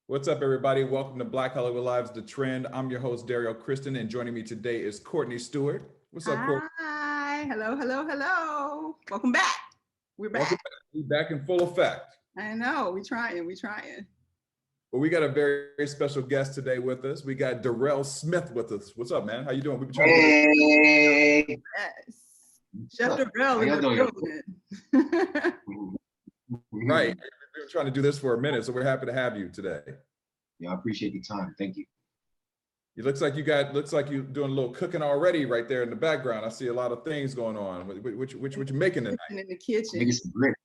What's up, everybody? Welcome to Black Hollywood Live's The Trend. I'm your host, Derrell Smith, and joining me today is Courtney Stewart. What's up, Courtney? Hi, hello. Welcome back. We're back. Welcome back. We're back in full effect. I know, we trying. Well, we got a very special guest today with us. We got Derrell Smith with us. What's up, man? How you doing? We've been trying to get yes. Chef Derrell in the building. Right. We've been trying to do this for a minute, so we're happy to have you today. Yeah, I appreciate the time. Thank you. It looks like you're doing a little cooking already right there in the background. I see a lot of things going on. What you making tonight? In the kitchen. Making some grits.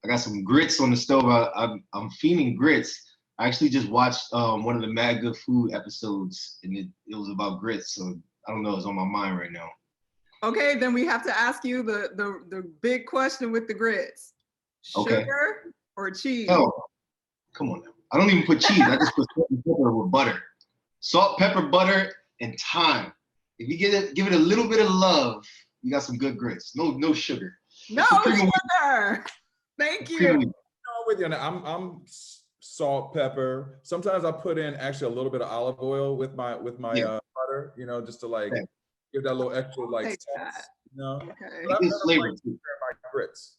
I got some grits on the stove. I'm fiending grits. I actually just watched one of the Mad Good Food episodes, and it was about grits. So I don't know, it's on my mind right now. Okay, then we have to ask you the big question with the grits. Sugar or cheese? Oh, come on now. I don't even put cheese. I just put salt and pepper with butter. Salt, pepper, butter, and thyme. If you give it a little bit of love, you got some good grits. No sugar. No sugar. Thank you. I'm with you on that. I'm salt, pepper. Sometimes I put in actually a little bit of olive oil with my butter, just to give that a little extra sense, Okay. But I've never flavor too. My grits.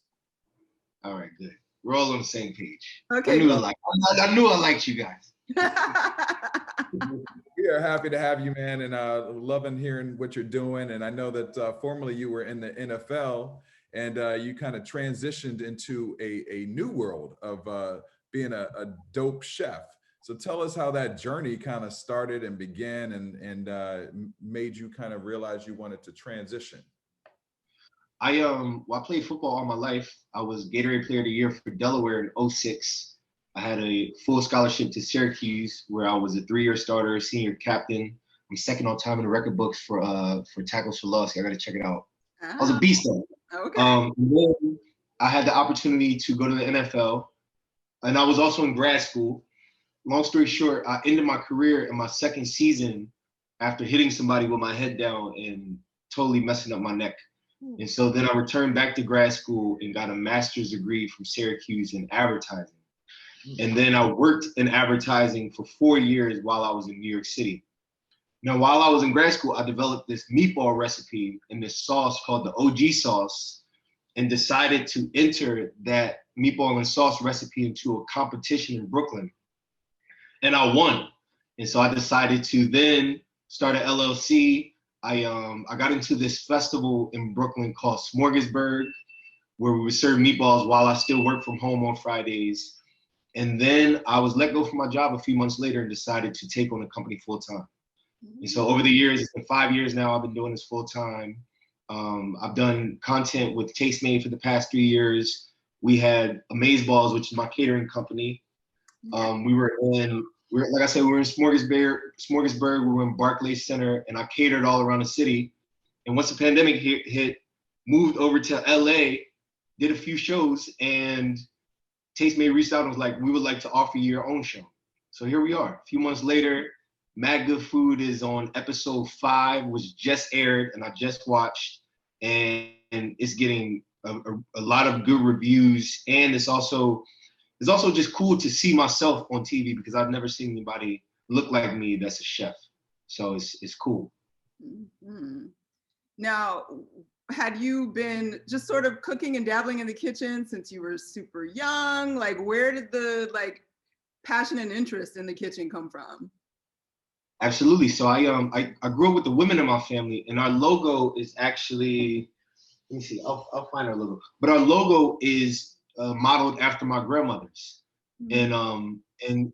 All right, good. We're all on the same page. Okay. I knew I liked you guys. We are happy to have you, man, and loving hearing what you're doing. And I know that formerly you were in the NFL, and you kind of transitioned into a new world of being a dope chef. So tell us how that journey kind of started and began and made you kind of realize you wanted to transition. I played football all my life. I was Gatorade Player of the Year for Delaware in 2006. I had a full scholarship to Syracuse, where I was a 3-year starter, senior captain. I'm second on time in the record books for tackles for loss. I got to check it out. I was a beast though. Okay. Then I had the opportunity to go to the NFL, and I was also in grad school. Long story short, I ended my career in my second season after hitting somebody with my head down and totally messing up my neck. And so then I returned back to grad school and got a master's degree from Syracuse in advertising. And then I worked in advertising for 4 years while I was in New York City. Now, while I was in grad school, I developed this meatball recipe and this sauce called the OG sauce, and decided to enter that meatball and sauce recipe into a competition in Brooklyn. And I won. And so I decided to then start an LLC. I got into this festival in Brooklyn called Smorgasburg, where we would serve meatballs while I still worked from home on Fridays. And then I was let go from my job a few months later and decided to take on the company full time. And so over the years, it's been 5 years now, I've been doing this full time. I've done content with Tastemade for the past 3 years. We had AMAZEBALLS, which is my catering company. We were in Smorgasburg, we were in Barclays Center, and I catered all around the city. And once the pandemic hit, moved over to LA, did a few shows, and Tastemade reached out and was like, we would like to offer you your own show. So here we are. A few months later, Mad Good Food is on episode 5, which just aired, and I just watched, and it's getting a lot of good reviews. And it's also just cool to see myself on TV, because I've never seen anybody look like me that's a chef. So it's cool. Mm-hmm. Now, had you been just sort of cooking and dabbling in the kitchen since you were super young? Like, where did the passion and interest in the kitchen come from? Absolutely. So I grew up with the women in my family, and our logo is actually, let me see, I'll find our logo. But our logo is modeled after my grandmother's. Mm-hmm.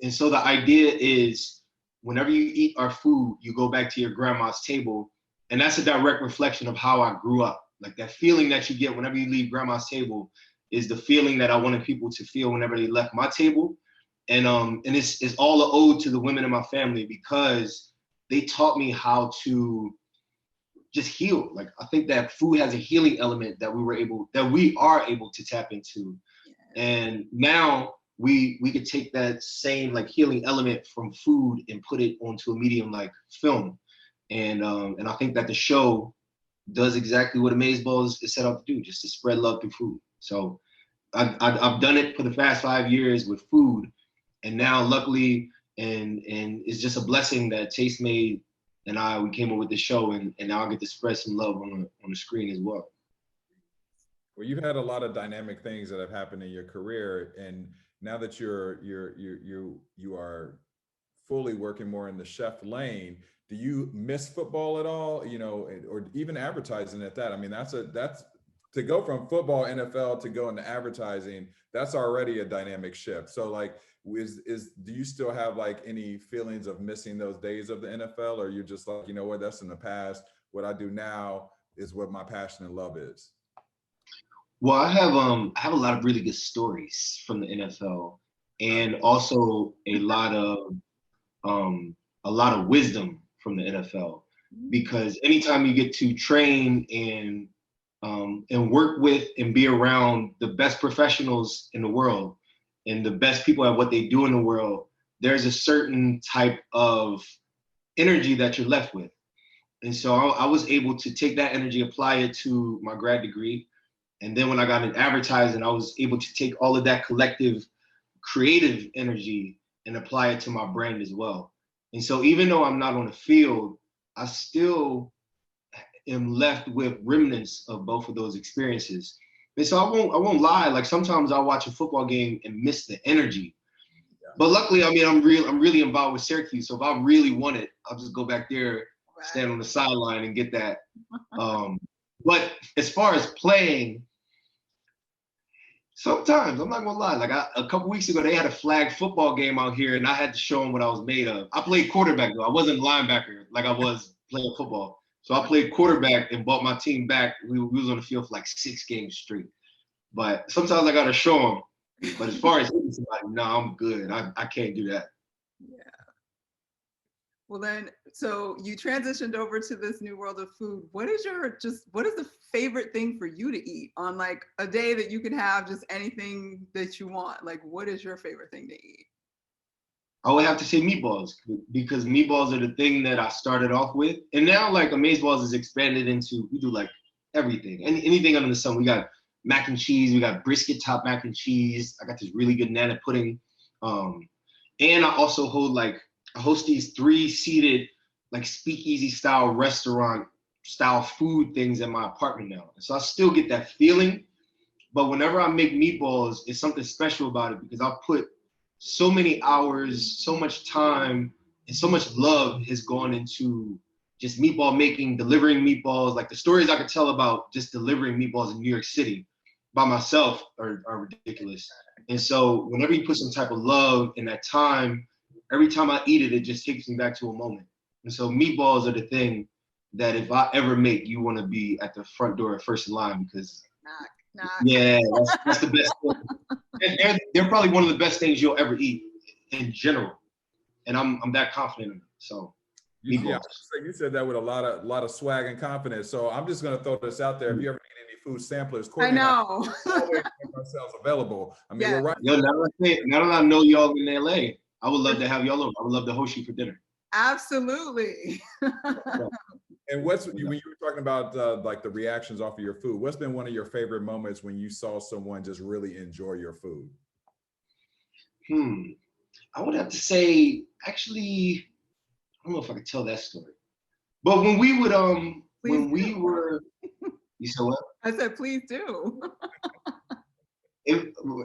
And so the idea is, whenever you eat our food, you go back to your grandma's table, and that's a direct reflection of how I grew up. Like, that feeling that you get whenever you leave grandma's table is the feeling that I wanted people to feel whenever they left my table. And it's all an ode to the women in my family, because they taught me how to just heal. Like, I think that food has a healing element that we are able to tap into. Yeah. And now we could take that same healing element from food and put it onto a medium like film. And I think that the show does exactly what AMAZEBALLS is set out to do, just to spread love through food. So I've done it for the past 5 years with food. And now, luckily, and it's just a blessing that Tastemade and we came up with the show, and now I get to spread some love on the screen as well. Well, you've had a lot of dynamic things that have happened in your career, and now that you are fully working more in the chef lane, do you miss football at all? You know, or even advertising at that? I mean, that's to go from football, NFL to go into advertising. That's already a dynamic shift. So, like, do you still have like any feelings of missing those days of the NFL, or you're just like, you know what, that's in the past. What I do now is what my passion and love is. Well, I have a lot of really good stories from the NFL, and also a lot of wisdom from the NFL, because anytime you get to train and work with and be around the best professionals in the world and the best people at what they do in the world, there's a certain type of energy that you're left with. And so I was able to take that energy, apply it to my grad degree. And then when I got in advertising, I was able to take all of that collective creative energy and apply it to my brand as well. And so even though I'm not on the field, I still am left with remnants of both of those experiences. And so I won't lie, like sometimes I'll watch a football game and miss the energy. Yeah. But luckily, I mean, I'm really involved with Syracuse. So if I really want it, I'll just go back there, stand on the sideline and get that. But as far as playing, sometimes, I'm not gonna lie, like a couple weeks ago, they had a flag football game out here and I had to show them what I was made of. I played quarterback though. I wasn't linebacker like I was playing football. So I played quarterback and brought my team back. We was on the field for like 6 games straight. But sometimes I gotta show them. But as far as hitting somebody, no, I'm good. I can't do that. Yeah. Well then, so you transitioned over to this new world of food. What is the favorite thing for you to eat on like a day that you can have just anything that you want? Like, what is your favorite thing to eat? I would have to say meatballs, because meatballs are the thing that I started off with. And now like AMAZEBALLS is expanded into, we do like everything, anything under the sun. We got mac and cheese, we got brisket top mac and cheese. I got this really good nana pudding. And I also host these 3-seated like speakeasy style restaurant style food things in my apartment now. So I still get that feeling, but whenever I make meatballs, it's something special about it because I'll put so many hours, so much time, and so much love has gone into just meatball making, delivering meatballs. Like the stories I could tell about just delivering meatballs in New York City by myself are ridiculous. And so whenever you put some type of love in that time, every time I eat it, it just takes me back to a moment. And so meatballs are the thing that if I ever make, you want to be at the front door, first in line, because yeah, that's the best thing. They're probably one of the best things you'll ever eat in general. And I'm that confident in it. So yeah, you said that with a lot of swag and confidence. So I'm just gonna throw this out there. If you ever need any food samplers, I know. always make ourselves available. I mean, yeah. we're right. Yo, now that I know y'all in LA, I would love to have y'all over. I would love to host you for dinner. Absolutely. And when you were talking about like the reactions off of your food, what's been one of your favorite moments when you saw someone just really enjoy your food? I would have to say, actually, I don't know if I could tell that story. But when we would you said what? I said, please do.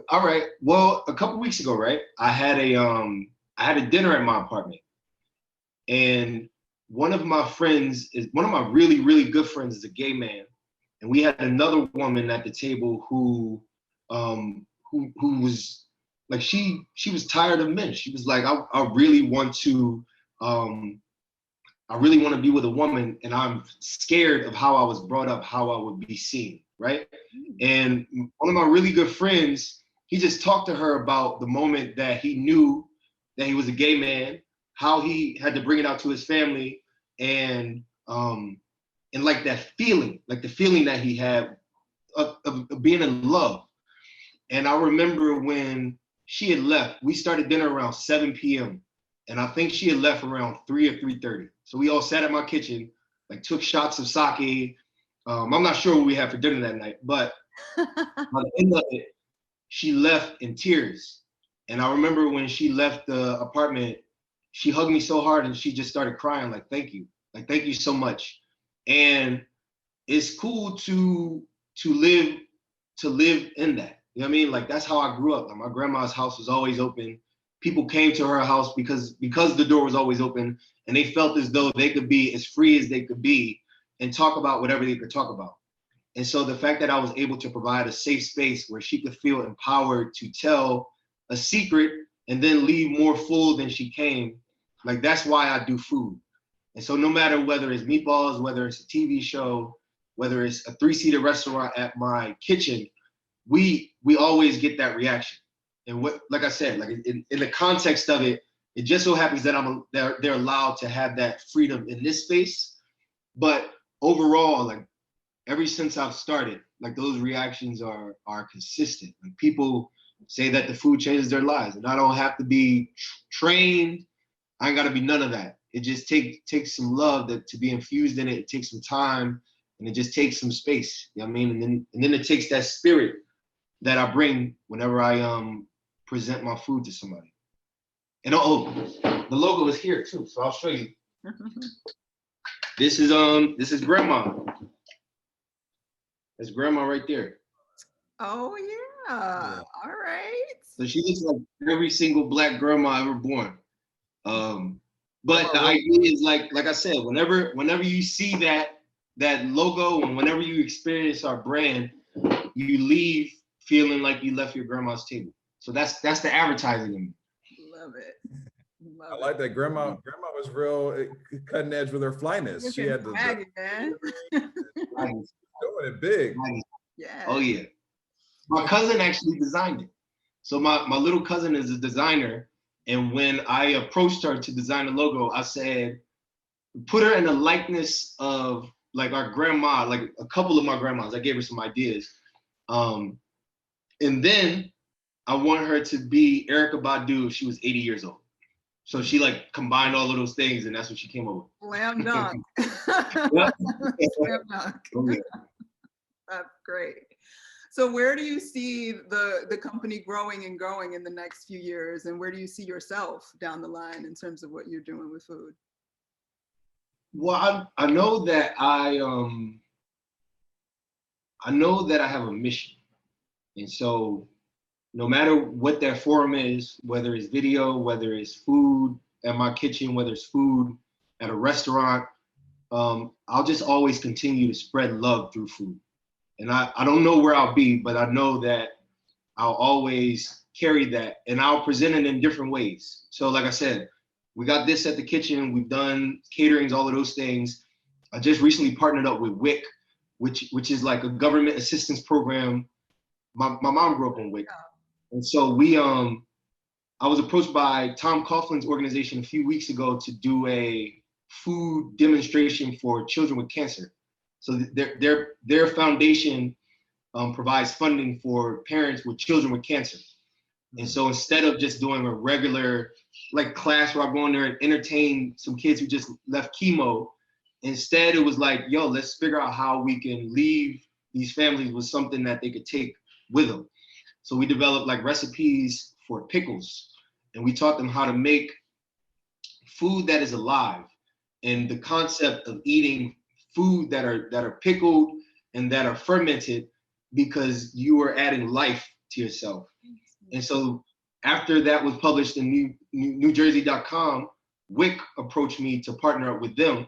All right. Well, a couple weeks ago, right? I had a dinner at my apartment, and one of my really, really good friends is a gay man, and we had another woman at the table who was like she was tired of men. She was like, I really want to be with a woman, and I'm scared of how I was brought up, how I would be seen, right? And one of my really good friends, he just talked to her about the moment that he knew that he was a gay man, how he had to bring it out to his family, and like that feeling, like the feeling that he had of being in love. And I remember when she had left, we started dinner around 7 p.m. And I think she had left around 3 or 3:30. So we all sat at my kitchen, like took shots of sake. I'm not sure what we had for dinner that night, but by the end of it, she left in tears. And I remember when she left the apartment, she hugged me so hard and she just started crying, like, thank you so much. And it's cool to live in that. You know what I mean? Like, that's how I grew up. Like, my grandma's house was always open. People came to her house because the door was always open, and they felt as though they could be as free as they could be and talk about whatever they could talk about. And so the fact that I was able to provide a safe space where she could feel empowered to tell a secret and then leave more full than she came, like, that's why I do food. And so no matter whether it's meatballs, whether it's a TV show, whether it's a 3-seater restaurant at my kitchen, we always get that reaction. And what, like I said, like in the context of it, it just so happens that they're allowed to have that freedom in this space. But overall, like, ever since I've started, like, those reactions are consistent. Like, people say that the food changes their lives, and I don't have to be trained. I ain't got to be none of that. It just takes some love to be infused in it. It takes some time, and it just takes some space. You know what I mean? And then it takes that spirit that I bring whenever I present my food to somebody. And the logo is here too, so I'll show you. This is Grandma. That's Grandma right there. Oh yeah. All right. So she looks like every single Black grandma ever born. But the idea is, like I said, whenever you see that logo and whenever you experience our brand, you leave feeling like you left your grandma's table. So that's the advertising in me. Love it. I like that. Grandma was real cutting edge with her flyness. She had man. doing it big. Yeah. Oh yeah. My cousin actually designed it. So my little cousin is a designer, and when I approached her to design the logo, I said, put her in the likeness of, like, our grandma, like a couple of my grandmas. I gave her some ideas. And then I want her to be Erykah Badu if she was 80 years old. So she, like, combined all of those things, and that's what she came up with. Slam dunk. Slam dunk. Oh, yeah. That's great. So where do you see the company growing and going in the next few years? And where do you see yourself down the line in terms of what you're doing with food? Well, I know that I have a mission. And so no matter what that forum is, whether it's video, whether it's food at my kitchen, whether it's food at a restaurant, I'll just always continue to spread love through food. And I don't know where I'll be, but I know that I'll always carry that, and I'll present it in different ways. So like I said, we got this at the kitchen, we've done caterings, all of those things. I just recently partnered up with WIC, which is like a government assistance program. My mom grew up on WIC. And so I was approached by Tom Coughlin's organization a few weeks ago to do a food demonstration for children with cancer. So their foundation provides funding for parents with children with cancer. And so instead of just doing a regular, like, class where I go in there and entertain some kids who just left chemo, instead it was like, yo, let's figure out how we can leave these families with something that they could take with them. So we developed, like, recipes for pickles, and we taught them how to make food that is alive, and the concept of eating food that are pickled and that are fermented, because you are adding life to yourself. And so after that was published in NewJersey.com, WIC approached me to partner up with them.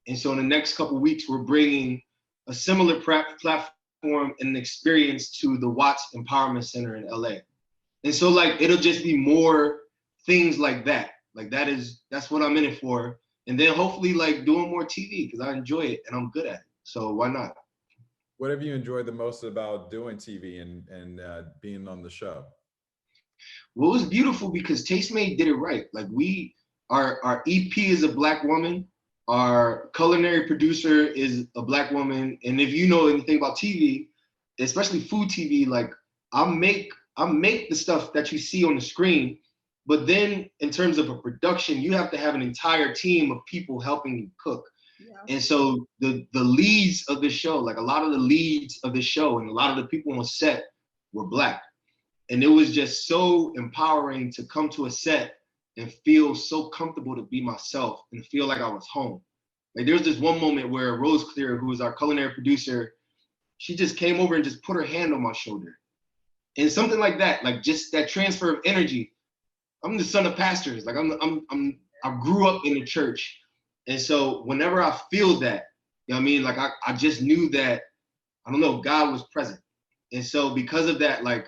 And so in the next couple of weeks, we're bringing a similar platform and experience to the Watts Empowerment Center in LA. And so, like, it'll just be more things like that. Like, that's what I'm in it for. And then hopefully, like, doing more TV, because I enjoy it and I'm good at it. So why not? What have you enjoyed the most about doing TV and being on the show? Well, it was beautiful because Tastemade did it right. Like, our EP is a Black woman. Our culinary producer is a Black woman. And if you know anything about TV, especially food TV, like, I make the stuff that you see on the screen, but then in terms of a production, you have to have an entire team of people helping you cook. Yeah. And so the leads of the show, like, a lot of the leads of the show and a lot of the people on set were Black. And it was just so empowering to come to a set and feel so comfortable to be myself and feel like I was home. Like there was this one moment where Rose Clear, who was our culinary producer, she just came over and just put her hand on my shoulder. And something like that, like just that transfer of energy. I'm the son of pastors. Like I grew up in the church. And so whenever I feel that, you know what I mean? Like I just knew that, I don't know, God was present. And so because of that, like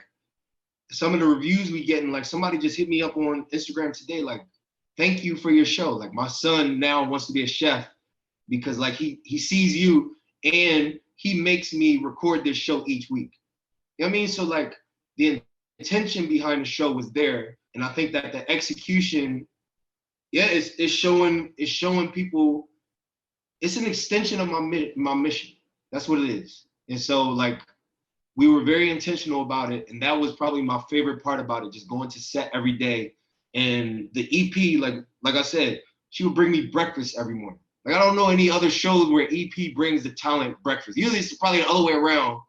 some of the reviews we get, and like somebody just hit me up on Instagram today, like, thank you for your show. Like my son now wants to be a chef because like he sees you and he makes me record this show each week. You know what I mean? So like the intention behind the show was there. And I think that the execution, yeah, it's showing people, it's an extension of my mission. That's what it is. And so like, we were very intentional about it. And that was probably my favorite part about it, just going to set every day. And the EP, like I said, she would bring me breakfast every morning. Like I don't know any other shows where EP brings the talent breakfast. Usually it's probably the other way around.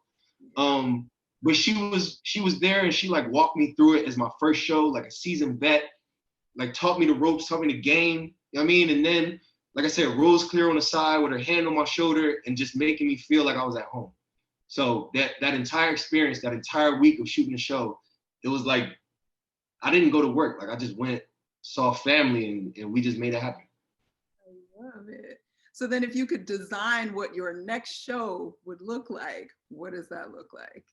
But she was there and she like walked me through it as my first show, like a seasoned vet, like taught me the ropes, taught me the game. You know what I mean? And then, like I said, Rose Clear on the side with her hand on my shoulder and just making me feel like I was at home. So that entire experience, that entire week of shooting the show, it was like, I didn't go to work. Like I just went, saw family and we just made it happen. I love it. So then if you could design what your next show would look like, what does that look like?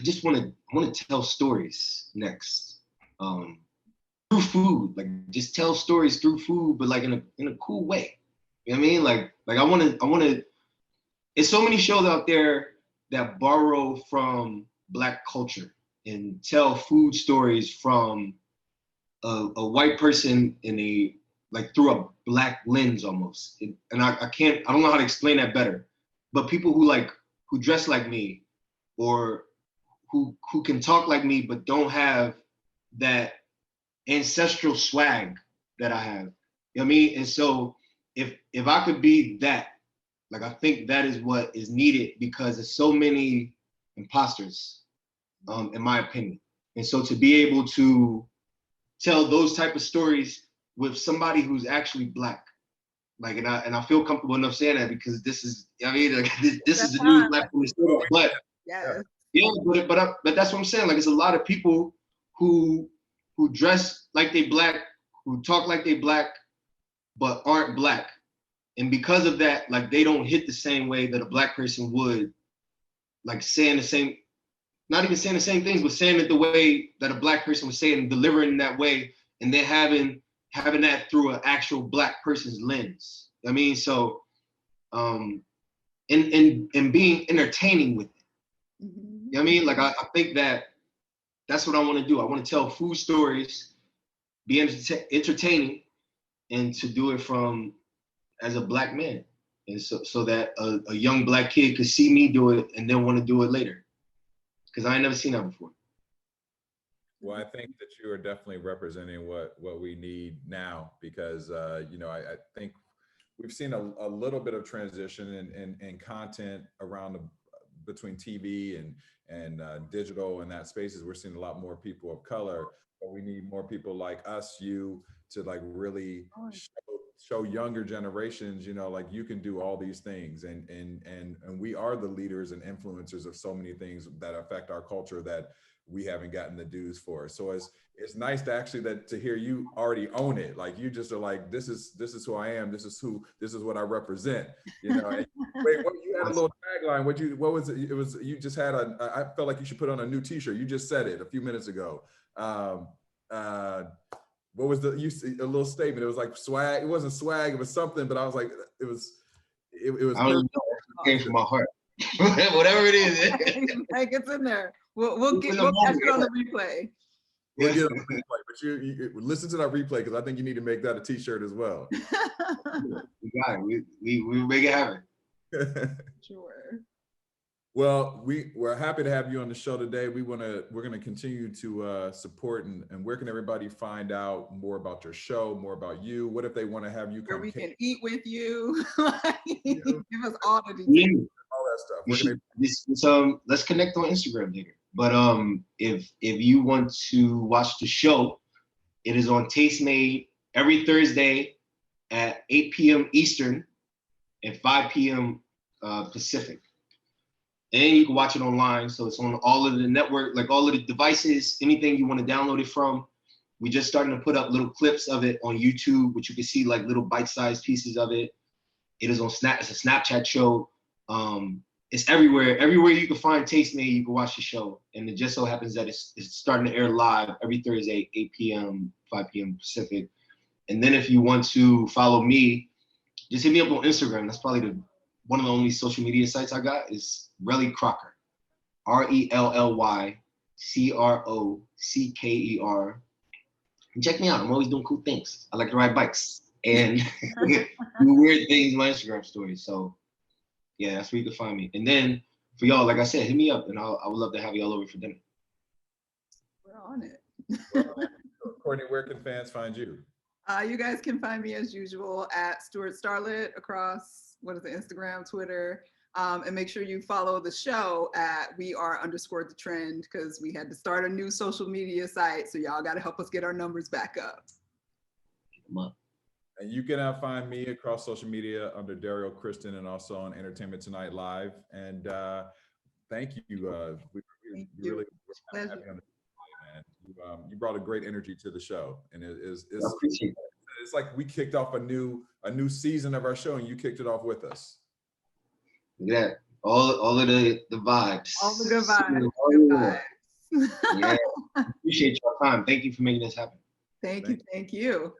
I want to tell stories next. Through food, like just tell stories through food, but like in a cool way. You know what I mean? Like I want to, it's so many shows out there that borrow from Black culture and tell food stories from a white person like through a Black lens almost. And I don't know how to explain that better, but people who dress like me or who can talk like me, but don't have that ancestral swag that I have. You know what I mean? And so if I could be that, like I think that is what is needed because there's so many imposters, in my opinion. And so to be able to tell those type of stories with somebody who's actually Black, like, and I feel comfortable enough saying that because this is, I mean, like, this is the new Black woman story. But yeah, but that's what I'm saying. Like, it's a lot of people who dress like they Black, who talk like they Black, but aren't Black. And because of that, like they don't hit the same way that a Black person would, like saying the same, not even saying the same things, but saying it the way that a Black person would say it and delivering that way. And then having that through an actual Black person's lens. I mean, so, and being entertaining with it. Mm-hmm. You know what I mean? Like, I think that's what I want to do. I want to tell food stories, be entertaining, and to do it from as a Black man. And so that a young Black kid could see me do it and then want to do it later. Because I ain't never seen that before. Well, I think that you are definitely representing what we need now because, you know, I think we've seen a little bit of transition in content around between TV and digital and that spaces. We're seeing a lot more people of color, but we need more people like us, you, to like really show younger generations, you know, like you can do all these things, and we are the leaders and influencers of so many things that affect our culture that we haven't gotten the dues for. So it's nice to actually to hear you already own it. Like you just are like, this is who I am. This is what I represent. You know. And wait, you had a little tagline. What was it? It was you just had I felt like you should put on a new T-shirt. You just said it a few minutes ago. What was a little statement? It was like swag. It wasn't swag. It was something. But I was like, it was. I don't know. It came from my heart. Whatever it is. Like it's in there. We'll catch it on the replay. We'll get it on the replay, but you listen to that replay because I think you need to make that a T-shirt as well. We got it. We make it happen. Sure. Well, we're happy to have you on the show today. We're gonna continue to support and where can everybody find out more about your show, more about you? What if they want to have you come? Where we can eat with you. Give us all the details. All that stuff. Let's connect on Instagram, nigga. But if you want to watch the show, it is on Tastemade every Thursday at 8 p.m. Eastern and 5 p.m. Pacific. And you can watch it online. So it's on all of the network, like all of the devices, anything you want to download it from. We just starting to put up little clips of it on YouTube, which you can see like little bite-sized pieces of it. It is on Snap. It's a Snapchat show. It's everywhere. Everywhere you can find Tastemade, you can watch the show. And it just so happens that it's starting to air live every Thursday, 8 p.m., 5 p.m. Pacific. And then if you want to follow me, just hit me up on Instagram. That's probably one of the only social media sites I got is Relly Crocker. RELLYCROCKER. And check me out. I'm always doing cool things. I like to ride bikes and do weird things in my Instagram stories. So yeah, that's where you can find me. And then for y'all, like I said, hit me up and I would love to have y'all over for dinner. We're on it. Courtney, where can fans find you? You guys can find me as usual at Stuart Starlet across, Instagram, Twitter. And make sure you follow the show at @WeAre_the trend, because we had to start a new social media site. So y'all got to help us get our numbers back up. And you can find me across social media under Derrell Kristen and also on Entertainment Tonight Live. And thank you. We really happy on the man. You brought a great energy to the show, and it's like we kicked off a new season of our show, and you kicked it off with us. Yeah, all of the vibes. All the good vibes. Yeah, appreciate your time. Thank you for making this happen. Thank you.